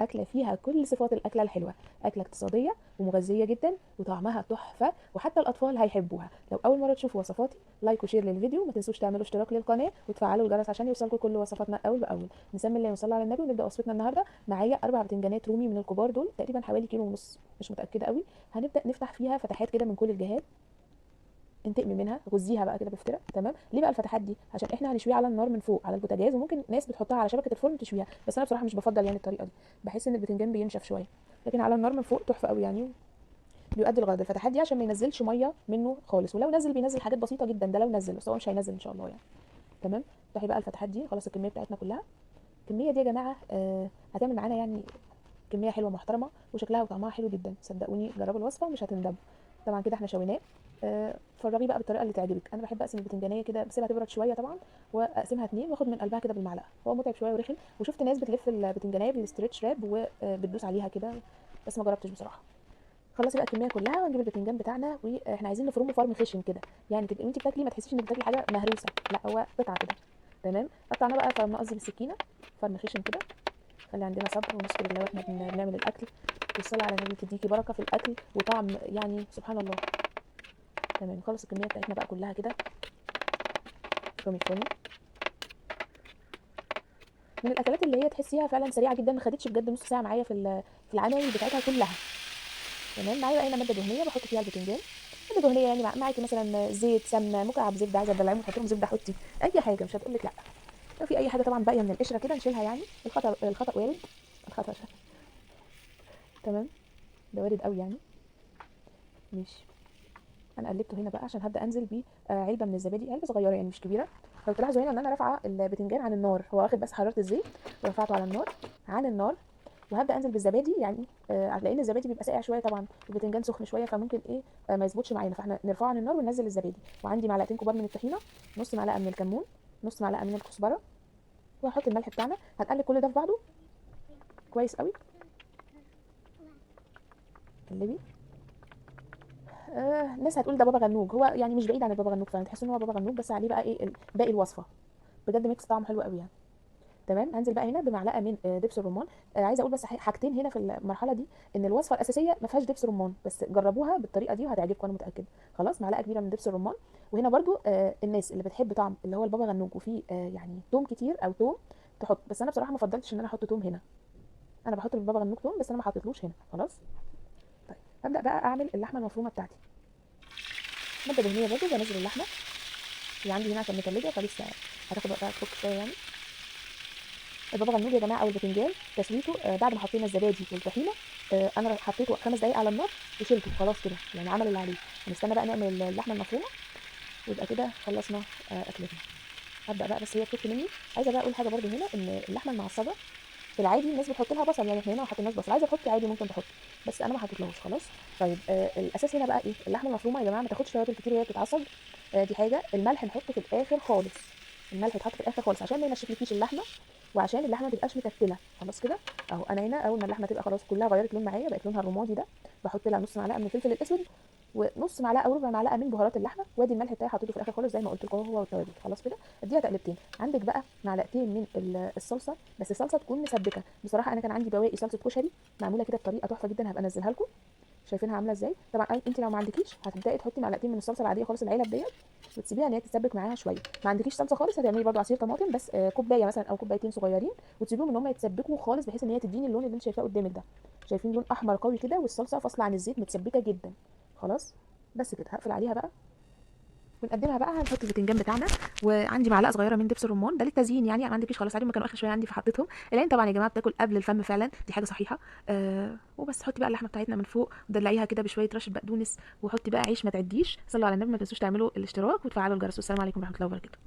اكله فيها كل صفات الاكله الحلوه، اكله اقتصاديه ومغذيه جدا وطعمها تحفه، وحتى الاطفال هيحبوها. لو اول مره تشوفوا وصفاتي، لايك وشير للفيديو، ما تنسوش تعملوا اشتراك للقناه وتفعلوا الجرس عشان يوصلكم كل وصفاتنا اول باول. نسمي الله ونصلي على النبي ونبدا وصفتنا النهارده. معايا 4 بتنجانات رومي من الكبار دول، تقريبا حوالي كيلو ونص، مش متاكده قوي. هنبدا نفتح فيها فتحات كده من كل الجهات، انتقمي منها، غزيها بقى كده بفترة. تمام؟ ليه بقى الفتحات دي؟ عشان احنا هنشويها على النار من فوق على البوتاجاز، وممكن ناس بتحطها على شبكه الفرن تشويها، بس انا بصراحه مش بفضل يعني الطريقه دي، بحس ان البتنجان بينشف شويه. لكن على النار من فوق تحفه قوي يعني، بيؤدي الغرض. الفتحات دي عشان ما ينزلش ميه منه خالص، ولو نزل بينزل حاجات بسيطه جدا، ده لو نزل، بس هو مش هينزل ان شاء الله يعني. تمام؟ افتحي بقى الفتحات دي. خلاص الكميه بتاعتنا كلها. الكميه دي يا جماعه هتعمل معانا يعني كميه حلوه محترمه، وشكلها وطعمها حلو جدا، صدقوني جربوا الوصفه ومش هتندموا. طبعا كده احنا شويناه. فرغيه بقى بالطريقه اللي تعجبك. انا بحب اقسم البتنجانيه كده، بسيبها تبرد شويه طبعا، واقسمها اتنين واخد من قلبها كده بالمعلقه. هو متعب شويه ورخم، وشفت ناس بتلف البتنجانيه بالستريتش راب وبتدوس عليها كده، بس ما جربتش بصراحه. خلصي بقى الكميه كلها ونجيب البتنجان بتاعنا، واحنا عايزين نفرمه فرم خشن كده، يعني تبقي وانت بتاكلي ما تحسيش انك بتاكلي حاجه مهروسه، لا هو قطعه كده. تمام؟ قطعناه بقى فرم، قصدي بالسكينه، فرم خشن كده. خلي عندنا صبر ونشكر الله واحنا بنعمل الاكل، والصلاه على النبي تديكي بركه في الاكل وطعم يعني سبحان الله. تمام؟ نخلص الكميه بتاعتنا بقى كلها كده. فرومي فرومي من الاكلات اللي هي تحسيها فعلا سريعه جدا، ما خدتش بجد نص ساعه معايا في العمايل بتاعتها كلها. تمام؟ معايا بقى هنا ماده دهنيه بحط فيها البتنجان. ماده دهنيه يعني معاكي مثلا زيت، سمنه، مكعب زبده، عايزه تدلعيهم تحطي لهم زبده حطي، اي حاجه مش هتقول لك لا. لو في اي حاجه طبعا باقيه من القشره كده نشيلها، يعني الخطا وارد. الخطا تمام؟ ده وارد قوي يعني. ماشي. انا قلبته هنا بقى عشان هبدا انزل بيه علبه من الزبادي، علبه صغيره يعني مش كبيره. لو تلاحظوا هنا ان انا رافعه البتنجان عن النار، هو واخد بس حراره الزيت، ورفعته على النار عن النار. وهبدا انزل بالزبادي يعني لان الزبادي بيبقى ساقع شويه طبعا، البتنجان سخن شويه، فممكن ايه ما يظبطش معانا، فاحنا نرفعه عن النار وننزل الزبادي. وعندي معلقتين كبار من الطحينه، نص معلقه من الكمون، نص معلقه من الكزبره، وهحط الملح بتاعنا. هنقلب كل ده في بعضه كويس قوي. قلبي. الناس هتقول ده بابا غنوج، هو يعني مش بعيد عن البابا غنوج، فعلا تحس ان هو بابا غنوج، بس عليه بقى ايه باقي الوصفه. بجد ميكس طعمه حلو قوي يعني. تمام؟ هنزل بقى هنا بمعلقه من دبس الرمان. عايزه اقول بس حاجتين هنا في المرحله دي، ان الوصفه الاساسيه ما فيهاش دبس رمان، بس جربوها بالطريقه دي وهتعجبكم انا متاكده. خلاص معلقه كبيره من دبس الرمان. وهنا برضو الناس اللي بتحب طعم اللي هو البابا غنوج وفيه يعني توم كتير او توم تحط، بس انا بصراحه ما فضلتش ان انا احط توم هنا. انا بحط البابا غنوج توم، بس انا ما حطيتلوش هنا. خلاص. طيب هبدا بقى اعمل اللحمه المفرومه بتاعتي. ماده دهنيه برضو بنزل اللحمه، هي عندي هنا عشان متلجه فلسه هتاخد وقتها تفك شويه يعني. البابا غنوج يا جماعه او البتنجان تسويته بعد ما حطينا الزبادي والطحينه، انا حطيته 5 دقايق على النار وشلته خلاص كده، يعني عمل اللي عليه. هنستنى بقى نعمل اللحمه المفرومه، ويبقى كده خلصنا اكلتنا. هبدا بقى، بس هي تفك مني. عايزه بقى اقول حاجه برده هنا، ان اللحمه المعصجه في العادي الناس بتحط لها بصل، يعني احنا هنا ما حطيناش بصل، عايزه تحطي عادي ممكن تحطي، بس انا ما حطيتلهاش. خلاص. طيب الاساس هنا بقى ايه؟ اللحمه المفرومه يا جماعه ما تاخدش توابل كتير وهي بتتعصج. دي حاجه. الملح نحطه في الاخر خالص، الملح يتحط في الاخر خالص عشان ما ينشفلكيش اللحمه، وعشان اللحمه ما تبقاش مكتله. خلاص كده. اهو انا هنا اول ما اللحمه تبقى خلاص كلها غيرت لون معايا، بقت لونها الرمادي ده، بحط لها نص معلقه من الفلفل الاسود، ونص معلقه او ربع معلقه من بهارات اللحمه، وادي الملح بتاعي حطيته في الاخر خالص زي ما قلت لكم، هو والتوابل. خلاص كده. اديها تقلبتين. عندك بقى معلقتين من الصلصه، بس الصلصه تكون مسبكه. بصراحه انا كان عندي بواقي صلصه كشري معموله كده بطريقه تحفه جدا، هبقى انزلها لكم. شايفينها عامله ازاي؟ طبعا انت لو ما عندكيش هتبداي تحطي معلقتين من الصلصه العاديه خالص العلب ديت، وتسيبيها ان هي تتسبك معاها شويه. ما عندكيش صلصه خالص هتعملي برده عصير طماطم، بس كوبايه مثلا او كوبايتين صغيرين، وتسيبيهم ان هم يتسبكوا خالص، بحيث ان هي تديني اللون اللي انت شايفاه قدامك ده. شايفين لون احمر قوي كده، والصلصه فاصله عن الزيت متسبكه جدا. خلاص. بس كده هقفل عليها بقى ونقدمها بقى. هنحط البتنجان بتاعنا، وعندي معلقه صغيره من دبس الرمان ده للتزيين، يعني ما عندكيش خلاص عادي، ما كانوا اخر شويه عندي فحطيتهم. العين طبعا يا جماعه بتاكل قبل الفم فعلا، دي حاجه صحيحه. وبس حطي بقى اللحمه بتاعتنا من فوق ودلعيها كده بشويه رشه بقدونس، وحطي بقى عيش ما تعديش. صلوا على النبي، ما تنسوش تعملوا الاشتراك وتفعلوا الجرس. والسلام عليكم ورحمه الله وبركاته.